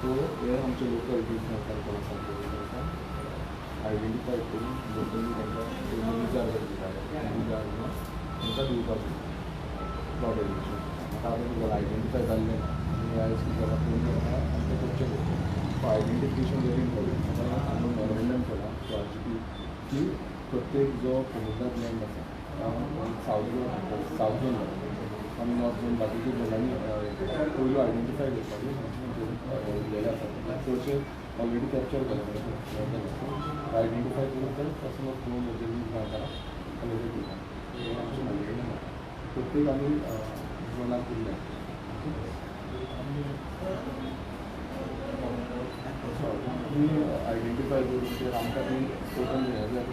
तो हे आमचे लोकल आयडेंटिफाय करून लोकली तांकां दिवपाक फ्लॉड एड्युकेशन आतां तुका आयडेंटिफाय जाल्लें ना आनी आयज कितें जाता आमचें करचें सो आयडेंटिफिकेशन वेरी इम्पॉर्टंट आमी मेमोरेंडम केला की प्रत्येक जो कोमुलदाद लँड आसा सावथ झोन आमी नॉर्थ झोन बाकीच्या झोनांनी पयलो आयडेंटिफाय करपाक उरलेले आसा चडशे ऑलरेडी कॅप्चर केले आयडेंटिफाय करून ते पर्सन ऑफ गोवन गोंयकारां कलेक्ट करता हे आमचें मेमोरेंडम आसा प्रत्येक आमी झोनाक उरल्या आयडेंटिफाय करून आमकां ती टोटल हें जाय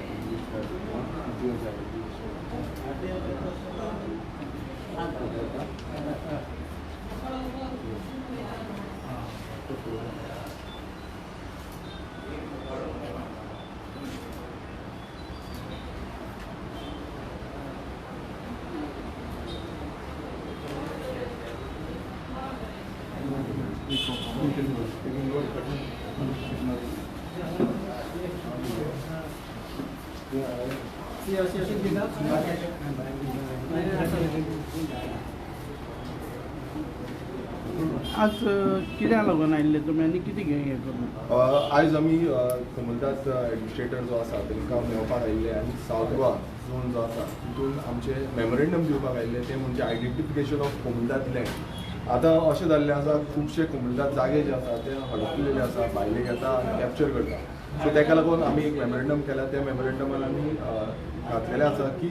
आज कित्याक लागून आयिल्ले तुमी आनी कितें हें करून आयज आमी कोमुलदाद एडमिनिस्ट्रेटर जो आसा तांकां मेळपाक आयिल्ले आनी सावथ गोवा झोन जो आसा तितून आमचे मेमोरेंडम दिवपाक आयिल्ले ते म्हणजे आयडेंटिफिकेशन ऑफ कोमुलदाद लँड आतां अशें जाल्लें आसा खुबशे कोमुलदाद जागे जे आसा ते हडपलेले आसा भायले घेता आनी कॅप्चर करता सो ताका लागून आमी एक मेमोरेंडम केला त्या मेमोरेंडमान आमी घातलेलें आसा की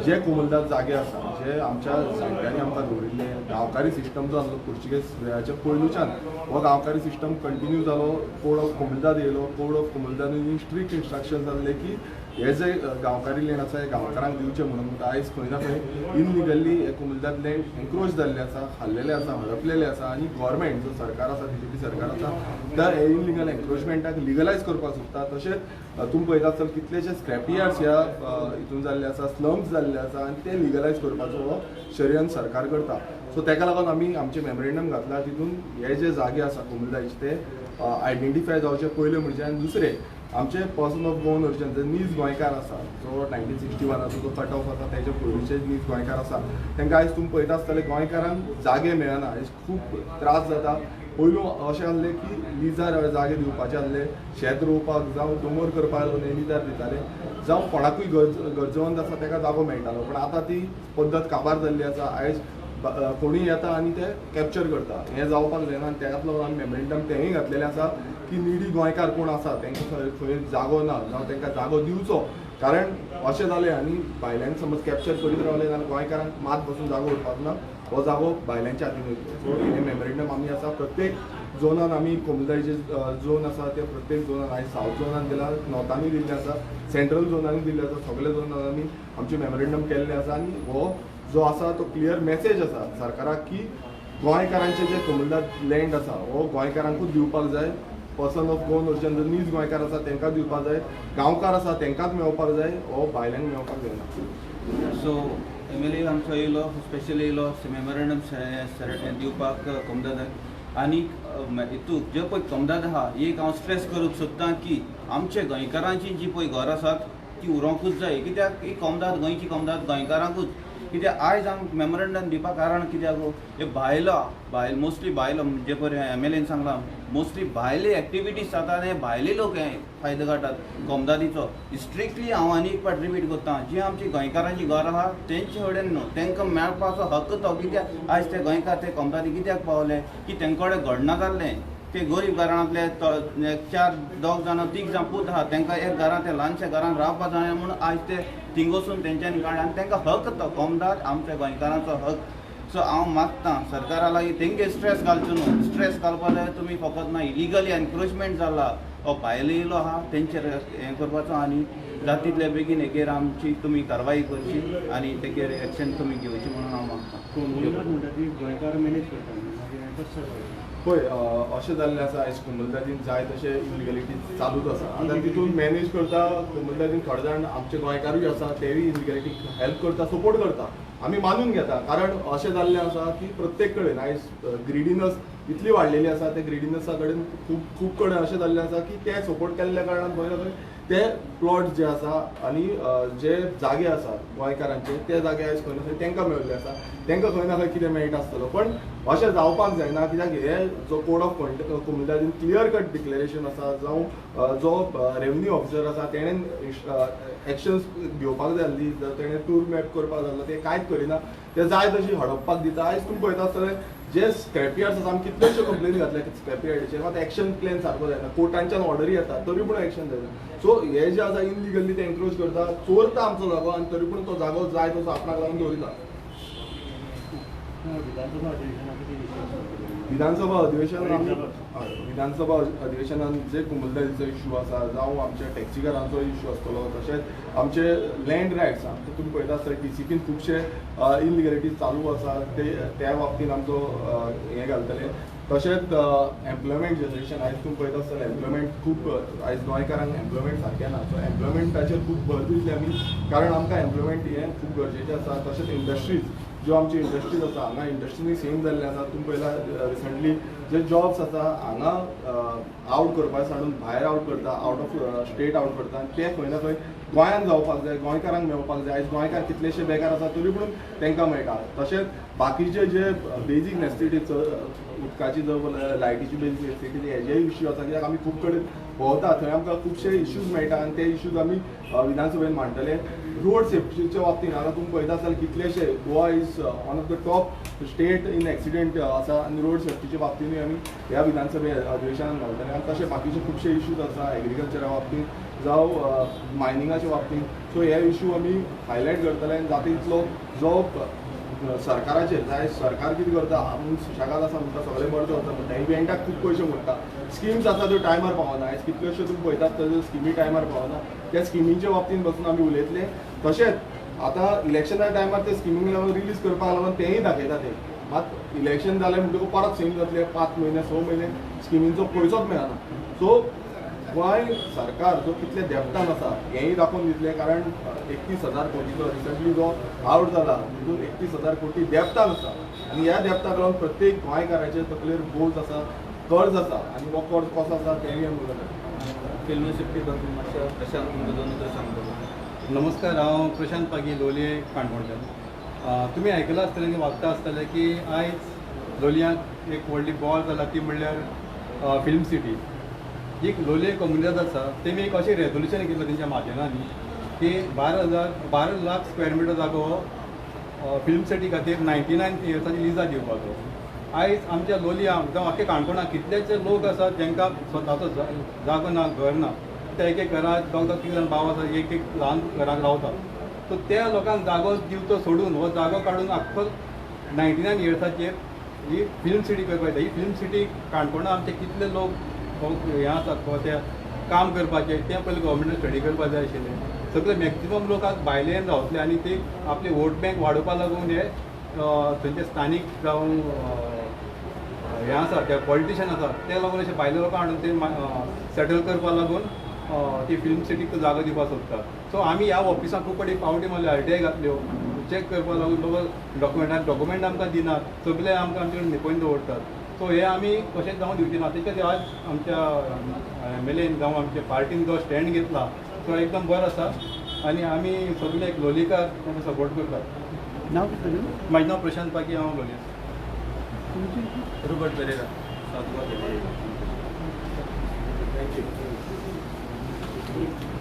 जे कोमुलदाद जागे आसा जे आमच्या जाणट्यांनी आमकां दवरिल्ले गांवकारी सिस्टम जो आसलो पुर्तुगेज वेळाच्या पयलूच्यान हो गांवकारी सिस्टम कंटिन्यू जालो कोड ऑफ कोमुलदाद येयलो कोड ऑफ कोमुलदादांनी स्ट्रिक्ट इन्स्ट्रक्शन जाल्ले की हे जे गांवकारी लँड आसा हे गांवकारांक दिवचे म्हणून आयज खंय ना खंय इनलिगली हे कोमुलदाद लँड एन्क्रोच जाल्ले आसा खाल्लेले आसा हडपलेले आसा आनी गोवोरमेंट जो सरकार आसा बीजेपी सरकार आसा त्या इनलिगल एन्क्रोचमेंटाक लिगलायज करपाक सोदता तशेंच तुमी पळयता आसतले कितलेशे स्क्रॅपी यार्ड्स ह्या हितून जाल्ले आसा स्लम्स जाल्ले आसा आनी ते लिगलायज करपाचो हो षडयंत्र सरकार करता सो ताका लागून आमी आमचे मेमोरेंडम घातला तितून हे जे जागे आसा कोमुलदादाचे ते आयडेंटिफाय जावचे पयले म्हणजे आनी दुसरे आमचे पर्सन ऑफ गोवन ओरिजिन जे नीज गोंयकार आसा जो 1961 जो कट ऑफ आसा तेजे पयलींचे नीज गोंयकार आसा तांकां आयज तुमी पळयता आसतले गोंयकारांक जागे मेळना आयज खूब त्रास जाता पयलू अशें आसलें की लिजार जागे दिवपाचे आसले शेत रोवपाक जावं दोंगर करपाक लिजार दिताले जावं कोणाकूय गरजवंत आसा ताका जागो मेळटालो पूण आतां ती पद्दत काबार जाल्ली आसा आयज कोणूय येता आनी ते कॅप्चर करता हें जावपाक जायना आनी त्याच लागून आमी मेमोरेंडम तेंय घातलेलें आसा की निडी गोंयकार कोण आसा तांकां खंय जागो ना जावं तांकां जागो दिवचो कारण अशें जालें आनी भायल्यांनी समज कॅप्चर करीत रावले जाल्यार गोंयकारांक मात बसून जागो उरपाक ना हो जागो भायल्यांच्या हातीन वयतलो सो हे मेमोरेंडम आमी आसा प्रत्येक झोनान आमी कोमुलदादाचे झोन आसा ते प्रत्येक झोनान आयज सावथ झोनान दिला नॉर्थानूय दिल्ले आसा सेंट्रल झोनानूय दिल्ले आसा सगळे झोनान आमी आमचे मेमोरेंडम केल्ले आसा आनी हो जो आसा तो क्लियर मेसेज आसा सरकाराक की गोंयकारांचे जे कोमुलदाद लँड आसा हो गोंयकारांकूच दिवपाक जाय पर्सन ऑफ गोवन ओरिजिन जो नीज गोंयकार आसा तांकां दिवपाक जाय गांवकार आसा तांकांच मेळपाक जाय हो भायल्यांक मेळपाक जायना सो एमएलए आमचो येयलो स्पेशल येयलो मेमोरेंडम दिवपाक कोमुलदादाक आनी हितूक जे पळय कोमुलदाद आहा एक हांव स्ट्रेस करूंक सोदतां की आमचे गोंयकारांची जी पळय घरां आसात ती उरोंकूच जाय कित्याक ही कमदाद गोंयची कमदाद गोंयकारांकूच कित्याक आयज आमकां मेमोरेंडम दिवपा कारण कित्याक हे भायलो मोस्टली भायलो जे पळय MLAन सांगलां मोस्टली भायले एक्टिविटीज जातात हे भायले लोक हे फायदो काडटात कमदादीचो स्ट्रिक्टली हांव आनी एक फावट रिपीट करता जी आमची गोंयकारांची घरां आहा तेंचे कडेन न्हू तांकां मेळपाचो हक्क तो कित्याक आयज ते गोंयकार ते कमदादी कित्याक पावले की तेंचे कडेन घडना जाल्लें ते गरीब घरांतले 4 दोग जाण 3 जाण पूत आहा तांकां एक घरांत ते ल्हानशा घरांत रावपा जाय म्हणून आयज ते थिंग वचून तेंच्यांनी काडले आनी तांकां हक तो कमदाद आमच्या गोंयकारांचो हक सो हांव मागतां सरकारा लागीं तेंगे स्ट्रेस घालचो न्हू स्ट्रेस घालपा जाय तुमी फकत ना इलिगली एनक्रोचमेंट जाला हो भायलो येयलो आहा तेंचेर हें करपाचो आनी जाता तितले बेगीन हेजेर आमची तुमी कारवाई करची आनी तेजेर एक्शन तुमी घेवची म्हणून हांव मागतां गोंयकार मॅनेज करता पळय अशें जाल्लें आसा आयज कोमुलदादीन जाय तशे इलिगलिटी चालूच आसा आतां तितून मॅनेज करता कोमुलदादीन थोडे जाण आमचे गोंयकारूय आसा तेवूय इलिगलिटीक हेल्प करता सपोर्ट करता आमी मानून घेता कारण अशें जाल्लें आसा की प्रत्येक कडेन आयज ग्रिडीनस इतली वाडलेली आसा ते ग्रिडीनसा कडेन खूब कडेन अशें जाल्लें आसा की ते सपोर्ट केल्ल्या कारणान खंय ना खंय ते प्लॉट जे आसा आनी जे जागे आसा गोंयकारांचे ते जागे आयज खंय ना खंय तांकां मेळिल्ले आसा तांकां खंय ना खंय कितें मेळटा आसतलो पण अशें जावपाक जायना कित्याक हे जो कोड ऑफ कोमुलदादीन क्लियर कट डिक्लेरेशन आसा जावं जो रेवन्यू ऑफिसर आसा तेणेन एक्शन्स घेवपाक जाय आसली तेणें टूर मॅप करपाक जाय आसलो ते कांयच करिना ते जाय तशी हडपपाक दिता आयज तुमी पळयता आसतले जे स्क्रॅपयार्ड्स आसा आमी कितल्योश्यो कंप्लेनी घातल्या स्क्रॅपयार्डीचेर मात एक्शन प्लॅन सारको जायना कोर्टांच्यान ऑर्डरी येता तरी पूण एक्शन जायना सो हे जे आसा इनलिगली ते एनक्रोच करता चोरता आमचो जागो आनी तरी पूण तो जागो जाय तसो आपणाक लागून दवरिता विधानसभा अधिवेशनान जे कोमुलदादीचो इश्यू आसा जावं आमच्या टॅक्सीकारांचो इश्यू आसतलो तशेंच आमचे लँड रायट्स तुमी पळयता आसतले TCPन खुबशे इनलिगलिटीज चालू आसा त्या बाबतींत आमचो हें घालतले तशेंच एम्प्लॉयमेंट जनरेशन आयज तुमी पळयता आसतले एम्प्लॉयमेंट खूब आयज गोंयकारांक एम्प्लॉयमेंट सारकें ना सो एम्प्लॉयमेंटाचेर खूब भर दितले आमी कारण आमकां एम्प्लॉयमेंट हें खूब गरजेचें आसा तशेंच इंडस्ट्रीज ज्यो आमची इंडस्ट्रीज आसा हांगा इंडस्ट्रीनी सेम जाल्ले आसा तुमी पळयला रिसंटली जे जॉब्स आसा हांगा आवट करपा साडून भायर आवट करता आउट ऑफ स्टेट आवट करता आनी ते खंय ना खंय गोंयांत जावपाक जाय गोंयकारांक मेळपाक जाय आयज गोंयकार कितलेशे बेकार आसा तरी पूण तांकां मेळटा तशेंच बाकीचे जे बेजीक नेसेसिटीज उदकाची जावं लायटीची बेजीक नेसेसिटी हेजे इश्यू आसा कित्याक आमी खूब कडेन भोंवता थंय आमकां खुबशे इश्यूज मेळटा आनी ते इश्यूज आमी विधानसभेन मांडटले रोड सेफ्टीच्या बाबतींत हांगा तुमी पळयता आसतले कितलेशे Goa is one of the top state in accident आसा आनी रोड सेफ्टीच्या बाबतींतूय आमी ह्या विधानसभे अधिवेशनान घालतले आनी तशे बाकीचे खुबशे इश्यूज आसा एग्रीकल्चरा बाबतींत जावं मायनिंगाच्या बाबतींत सो हे इश्यू आमी हायलायट करतले आनी जाता तितलो जो सरकाराचेर जाय सरकार कितें करता आमी सुशेगाद आसा म्हणटा सगळें बरें चलता म्हणटा इव्हेंटाक खूब पयशे मोडटा स्किम्स आसा त्यो टायमार पावना आयज कितल्योश्यो तुमी पळयतात त्यो स्किमी टायमार पावना त्या स्किमींच्या बाबतींत बसून आमी उलयतले तशेंच आतां इलेक्शना टायमार ते स्किमींक लागून रिलीज करपाक लागून तेंय दाखयता ते मात इलेक्शन जालें म्हणटकूच परत सेम जातले 5 म्हयने 6 म्हयने स्किमींचो पयसोच मेळना सो गोंय सरकार जो कितले देबतान आसा हेंय दाखोवन दितले कारण 31,000 कोटीचो रिसंटली जो आवट जाला तितून 31,000 कोटी देबतान आसा आनी ह्या देबताक लागून प्रत्येक गोंयकाराचे तकलेर बोज आसा कर्ज आसा आनी हो कर्ज कसो आसा तेंय आमी उलयता फिल्म सेफ्टी बद्दल मातशें प्रशांत तुमकां दोन उतर सांगतलो नमस्कार हांव प्रशांत पागी लोलये काणकोणच्यान तुमी आयकलां आसतलें की वागता आसतलें की आयज लोलयांत एक व्हडली बॉल जाला ती म्हणल्यार फिल्म सिटी जी लोलये कम्युनिटी आसा तेमी एक अशें रेजोल्युशन केल्लें तेंच्या माध्यमांनी की 12 लाख स्क्वेअर मिटर जागो फिल्म सिटी खातीर 99 इयर्साची लिजा दिवपाचो आयज आमच्या लोलयां जावं आख्या काणकोणा कितलेशे लोक आसात जांकां स्वताचो जागो ना घर ना ते एक घरांत 2-3 जाण भाव आसा एक ल्हान घरांत रावतात सो त्या लोकांक जागो दिवचो सोडून हो जागो काडून आख्खो 99 इयर्साचेर ही फिल्म सिटी करपाक जाय ही फिल्म सिटी काणकोणा आमचे कितले लोक हें आसात ते काम करपाचें तें पयलीं गव्हर्मेंटान स्टडी करपाक जाय आशिल्लें सगळे मॅक्सिमम लोक आज भायल्यान रावतले आनी ते आपली वोट बँक वाडोवपा लागून हे थंयचे स्थानीक जावं हें आसा ते पॉलिटिशियन आसा ते लागून अशे भायले लोकां हाडून ते सेटल करपा लागून ती फिल्म सिटीक तो जागो दिवपाक सोदतात सो आमी ह्या ऑफिसाक खूब फावटी पावटी मारल्यो RTI घातल्यो चॅक करपा लागून बाबा डॉक्युमेंट आमकां दिनात सगळे आमकां आमचे कडेन लिपोवन दवरतात सो हे आमी कशेंच जावं दिवचे ना तेच्या आज आमच्या MLAन जावं आमच्या पार्टीन जो स्टँड घेतला तो एकदम बरो आसा आनी आमी सगळे एक लोलयेकार तांकां सपोर्ट करतात. नाव कितें तुजें? म्हाजें नांव प्रशांत पागी, हांव लोलये. तुमचें? रोबर्ट पेरेरा. थँक्यू.